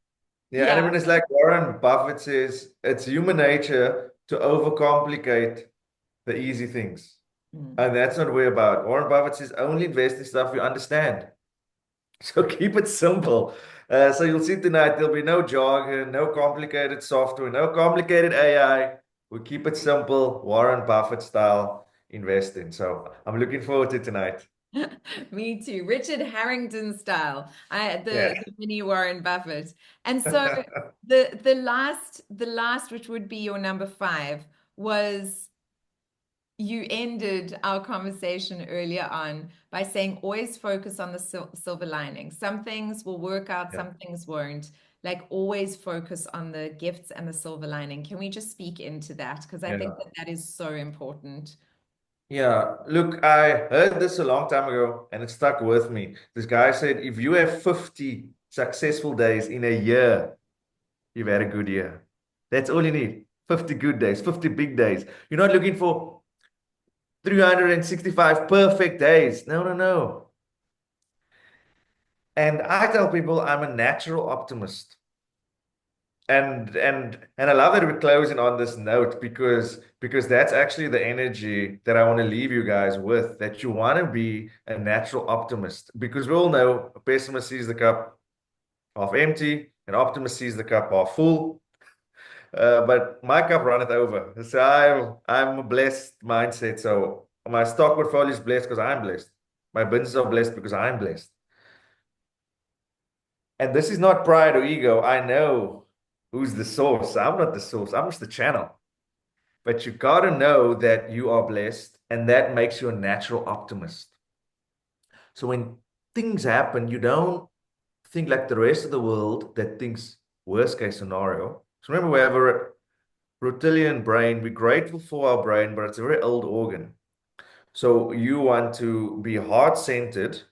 yeah, and I yeah. mean, it's like Warren Buffett says, it's human nature to overcomplicate the easy things. Mm. And that's not what we're about. Warren Buffett says, only invest in stuff you understand. So keep it simple. So you'll see tonight, there'll be no jargon, no complicated software, no complicated AI. We keep it simple, Warren Buffett style investing. So I'm looking forward to tonight. Me too. Richard Harrington style. Yeah. The mini Warren Buffett. And so the last which would be your number 5 was you ended our conversation earlier on by saying always focus on the silver lining. Some things will work out, Yeah. some things won't. Like always focus on the gifts and the silver lining. Can we just speak into that? Because I think Yeah. that that is so important. Yeah. Look, I heard this a long time ago and it stuck with me. This guy said, if you have 50 successful days in a year, you've had a good year. That's all you need. 50 good days, 50 big days. You're not looking for 365 perfect days. No, no, no. And I tell people I'm a natural optimist. And I love that we're closing on this note because that's actually the energy that I want to leave you guys with, that you want to be a natural optimist. Because we all know a pessimist sees the cup half empty, an optimist sees the cup half full. But my cup runneth over. So I'm a blessed mindset. So my stock portfolio is blessed because I'm blessed. My businesses are blessed because I'm blessed. And this is not pride or ego. I know who's the source. I'm not the source. I'm just the channel. But you gotta know that you are blessed, and that makes you a natural optimist. So when things happen, you don't think like the rest of the world that thinks worst case scenario. So remember, we have a reptilian brain. We're grateful for our brain, but it's a very old organ. So you want to be heart-centered,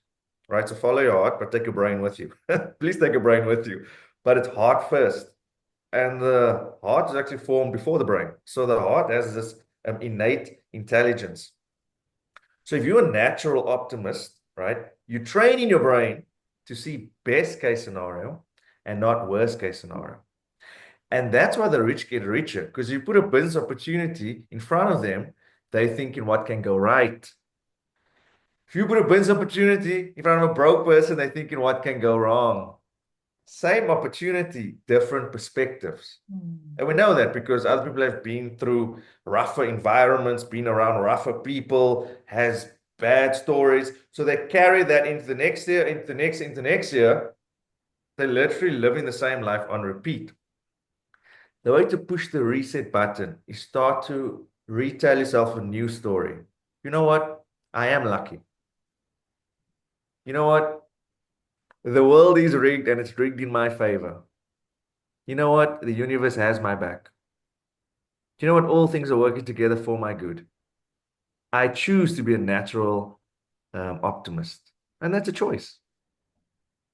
right? So follow your heart, but take your brain with you. Please take your brain with you. But it's heart first. and the heart is actually formed before the brain. So the heart has this innate intelligence. So if you're a natural optimist, right, you train in your brain to see best case scenario and not worst case scenario. And that's why the rich get richer, because you put a business opportunity in front of them, they think in what can go right. If you put a business opportunity in front of a broke person, they think in what can go wrong. Same opportunity, different perspectives. Mm. And we know that because other people have been through rougher environments, been around rougher people, has bad stories. So they carry that into the next year, into the next year. They literally living the same life on repeat. The way to push the reset button is start to retell yourself a new story. You know what? I am lucky. You know what? The world is rigged and it's rigged in my favor. You know what? The universe has my back. Do you know what? All things are working together for my good. I choose to be a natural optimist. And that's a choice.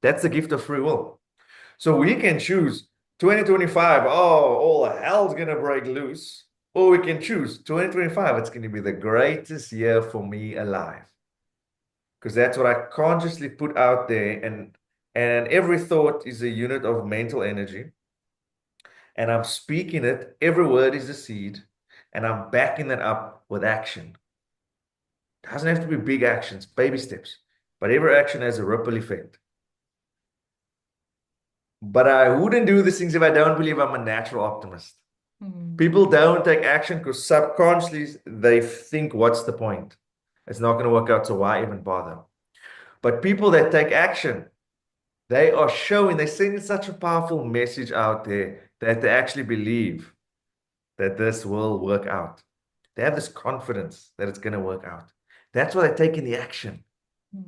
That's the gift of free will. So we can choose 2025, oh, all hell's going to break loose. Or we can choose 2025, it's going to be the greatest year for me alive. Because that's what I consciously put out there. And every thought is a unit of mental energy. And I'm speaking it. Every word is a seed. And I'm backing it up with action. It doesn't have to be big actions, baby steps. But every action has a ripple effect. But I wouldn't do these things if I don't believe I'm a natural optimist. Mm. People don't take action because subconsciously they think, what's the point? It's not going to work out, so why even bother? But people that take action, they are showing, they're sending such a powerful message out there that they actually believe that this will work out. They have this confidence that it's going to work out. That's why they're taking the action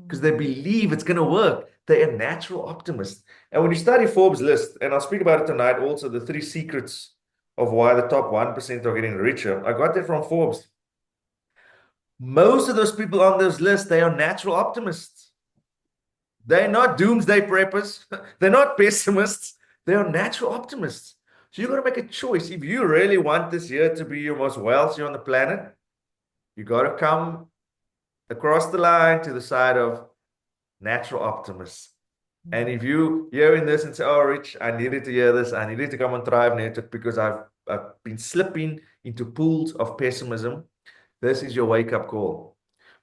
because they believe it's going to work. They're a natural optimist. And when you study Forbes' list, and I'll speak about it tonight also, the 3 secrets of why the top 1% are getting richer. I got that from Forbes. Most of those people on this list, they are natural optimists. They're not doomsday preppers. They're not pessimists. They are natural optimists. So you got to make a choice. If you really want this year to be your most wealthy on the planet, you got to come across the line to the side of natural optimists. And if you hearing this and say, oh, Rich, I needed to hear this. I needed to come on Thrive Network because I've been slipping into pools of pessimism. This is your wake-up call.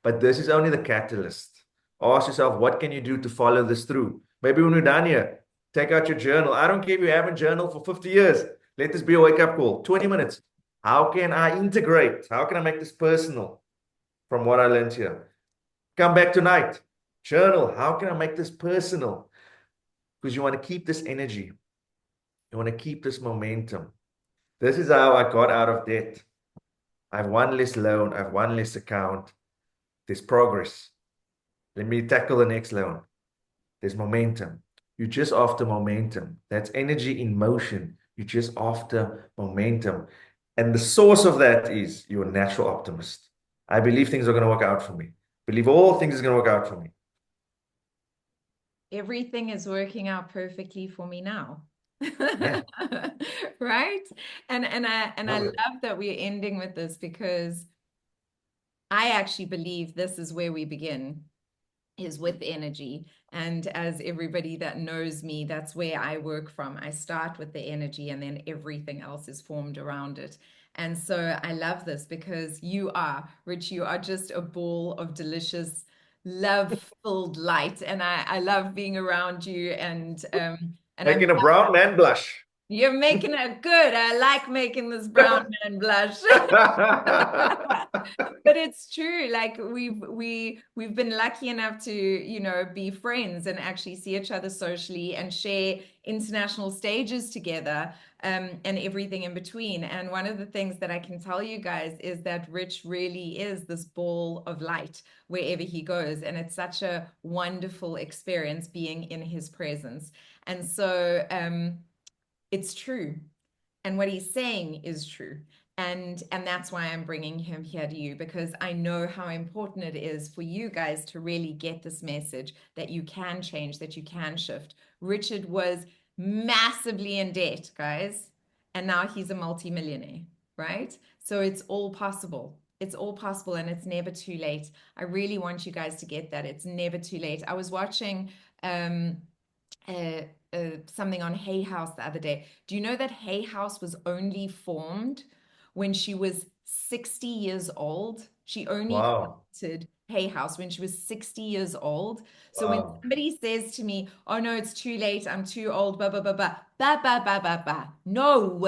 But this is only the catalyst. Ask yourself, what can you do to follow this through? Maybe when we're done here, take out your journal. I don't care if you haven't journaled for 50 years. Let this be a wake-up call. 20 minutes. How can I integrate? How can I make this personal from what I learned here? Come back tonight. Journal. How can I make this personal? Because you want to keep this energy. You want to keep this momentum. This is how I got out of debt. I have one less loan. I have one less account. There's progress. Let me tackle the next loan. There's momentum. You're just after momentum. That's energy in motion. You're just after momentum. And the source of that is you're a natural optimist. I believe things are going to work out for me. Believe all things are going to work out for me. Everything is working out perfectly for me now. Yeah. Right? And I Love it. love that we're ending with this because I actually believe this is where we begin, is with energy. And as everybody that knows me, that's where I work from. I start with the energy and then everything else is formed around it. And so I love this because you are, Rich, you are just a ball of delicious, love-filled light. And I love being around you and I'm Making a brown man blush. you're making it good. I like making this brown man blush. But it's true. Like we've been lucky enough to, be friends and actually see each other socially and share international stages together, and everything in between. And one of the things that I can tell you guys is that Rich really is this ball of light wherever he goes. And it's such a wonderful experience being in his presence. And so it's true. And what he's saying is true. And that's why I'm bringing him here to you, because I know how important it is for you guys to really get this message that you can change, that you can shift. Richard was massively in debt, guys. and now he's a multimillionaire, right? So it's all possible. It's all possible, and it's never too late. I really want you guys to get that. It's never too late. I was watching um, something on Hay House the other day. Do you know that Hay House was only formed when she was 60 years old? She only Wow. created Hay House when she was 60 years old. So when Wow. somebody says to me, "Oh no, it's too late. I'm too old," blah blah blah blah blah blah blah blah blah. No,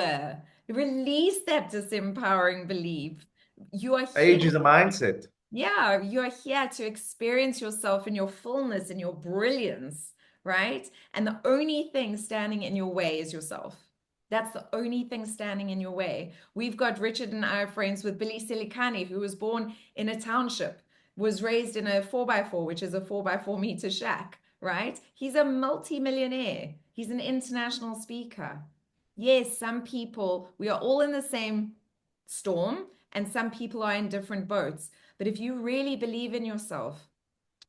release that disempowering belief. You are here. Age is a mindset. Yeah, you're here to experience yourself in your fullness and your brilliance, right? And the only thing standing in your way is yourself. That's the only thing standing in your way. We've got Richard and I are friends with Billy Silikani, who was born in a township, was raised in a 4x4, which is a 4x4 meter shack, right? He's a multi-millionaire. He's an international speaker. Yes, some people, we are all in the same storm, and some people are in different boats. But if you really believe in yourself,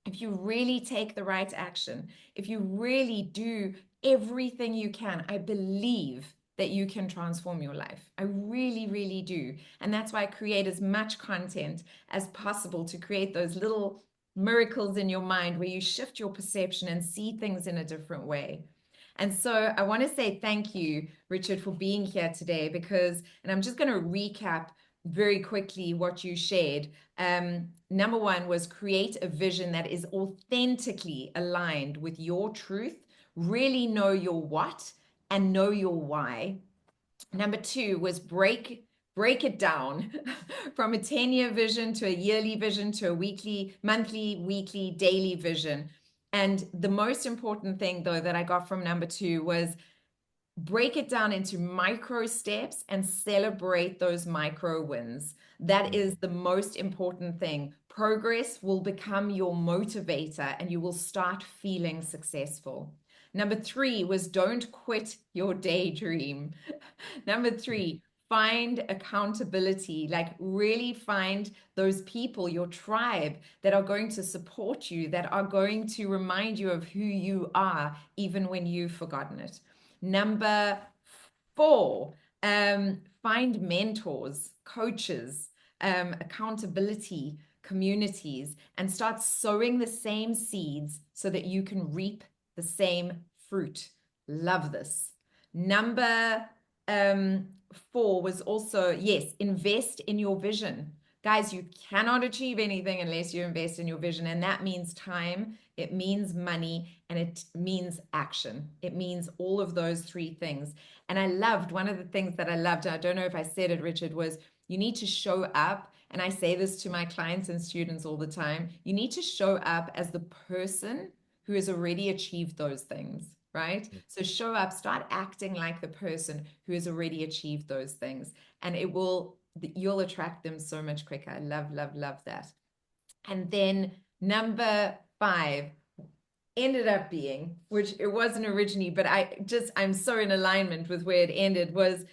if you really take the right action, if you really do everything you can, I believe that you can transform your life. I really, really do. And that's why I create as much content as possible to create those little miracles in your mind where you shift your perception and see things in a different way. And so I want to say thank you, Richard, for being here today because, and I'm just going to recap very quickly what you shared. Number one was create a vision that is authentically aligned with your truth, really know your what and know your why. Number two was break it down from a 10-year vision to a yearly vision to a weekly, monthly, weekly, daily vision. And the most important thing, though, that I got from number two was break it down into micro steps and celebrate those micro wins. That is the most important thing. Progress will become your motivator and you will start feeling successful. Number three was don't quit your daydream. Number three, find accountability, like really find those people, your tribe that are going to support you, that are going to remind you of who you are, even when you've forgotten it. Number four, find mentors, coaches, accountability, communities, and start sowing the same seeds so that you can reap the same fruit. Love this. Number four was also, yes, invest in your vision. Guys, you cannot achieve anything unless you invest in your vision. And that means time, it means money, and it means action. It means all of those three things. And I loved, one of the things that I loved, I don't know if I said it, Richard, was you need to show up. And I say this to my clients and students all the time. You need to show up as the person who has already achieved those things, right? So show up, start acting like the person who has already achieved those things. And you'll attract them so much quicker. I love, love, love that. And then number five ended up being, which it wasn't originally, but I'm so in alignment with where it ended, was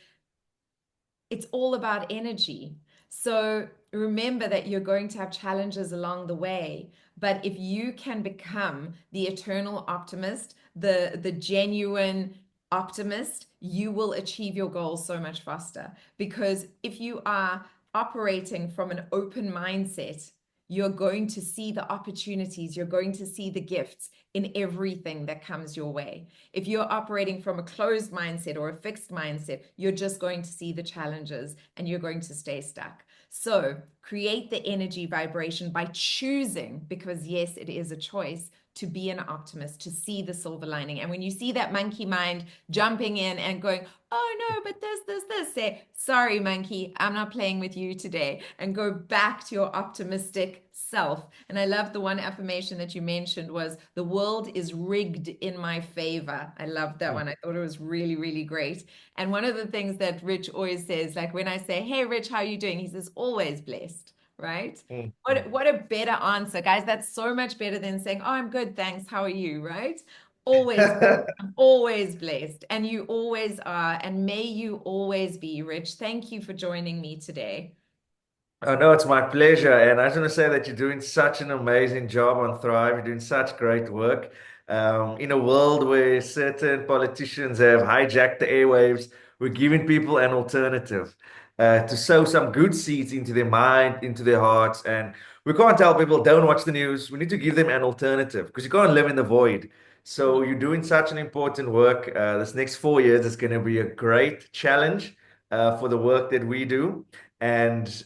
it's all about energy. So remember that you're going to have challenges along the way. But if you can become the eternal optimist, the genuine optimist, you will achieve your goals so much faster. Because if you are operating from an open mindset, you're going to see the opportunities, you're going to see the gifts in everything that comes your way. If you're operating from a closed mindset or a fixed mindset, you're just going to see the challenges and you're going to stay stuck. So create the energy vibration by choosing, because yes, it is a choice, to be an optimist, to see the silver lining. And when you see that monkey mind jumping in and going, oh no, but this, say, sorry, monkey, I'm not playing with you today, and go back to your optimistic self. And I love the one affirmation that you mentioned was, the world is rigged in my favor. I loved that one. I thought it was really, really great. And one of the things that Rich always says, like when I say, hey, Rich, how are you doing? He says, always blessed. Right? What a better answer, guys. That's so much better than saying, oh, I'm good, thanks. How are you? Right? Always, I'm always blessed. And you always are. And may you always be, Rich. Thank you for joining me today. Oh, no, it's my pleasure. And I just want to say that you're doing such an amazing job on Thrive. You're doing such great work. In a world where certain politicians have hijacked the airwaves, we're giving people an alternative to sow some good seeds into their mind, into their hearts. And we can't tell people, don't watch the news. We need to give them an alternative because you can't live in the void. So you're doing such an important work. This next 4 years is going to be a great challenge for the work that we do, and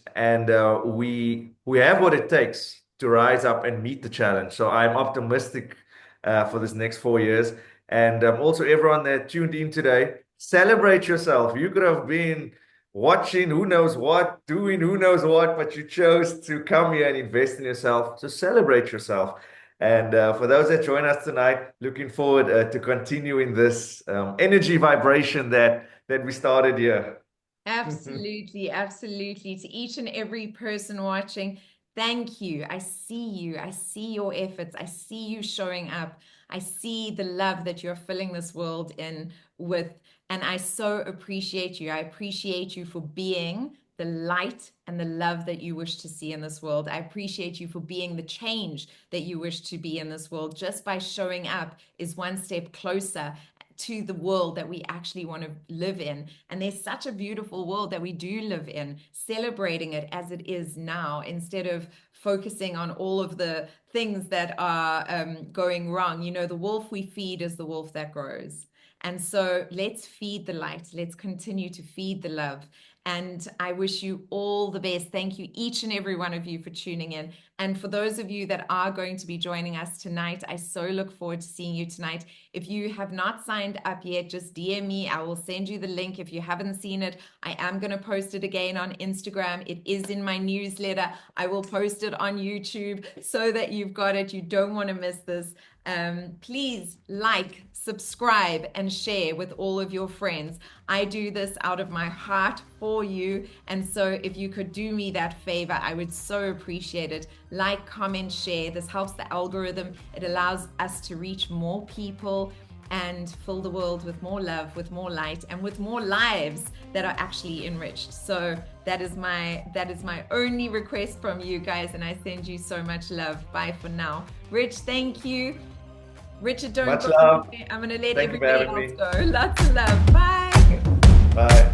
we have what it takes to rise up and meet the challenge. So I'm optimistic for this next 4 years. And also, everyone that tuned in today, celebrate yourself. You could have been watching who knows what, doing who knows what, but you chose to come here and invest in yourself. So celebrate yourself. And for those that join us tonight, looking forward to continuing this energy vibration that we started here. Absolutely, absolutely. To each and every person watching, thank you. I see you. I see your efforts. I see you showing up. I see the love that you're filling this world in with. And I so appreciate you. I appreciate you for being the light and the love that you wish to see in this world. I appreciate you for being the change that you wish to be in this world. Just by showing up is one step closer to the world that we actually want to live in. And there's such a beautiful world that we do live in, celebrating it as it is now, instead of focusing on all of the things that are going wrong. You know, the wolf we feed is the wolf that grows. And so let's feed the light. Let's continue to feed the love. And I wish you all the best. Thank you, each and every one of you, for tuning in. And for those of you that are going to be joining us tonight, I so look forward to seeing you tonight. If you have not signed up yet, just DM me. I will send you the link. If you haven't seen it, I am going to post it again on Instagram. It is in my newsletter. I will post it on YouTube so that you've got it. You don't want to miss this. Please like, subscribe, and share with all of your friends. I do this out of my heart for you. And so if you could do me that favor, I would so appreciate it. Like, comment, share. This helps the algorithm. It allows us to reach more people and fill the world with more love, with more light, and with more lives that are actually enriched. So that is my only request from you guys, and I send you so much love. Bye for now. Rich, thank you. Richard, don't Much go love. anywhere. I'm going to let Thank you for everybody having else me. go. Lots of love. Bye. Bye.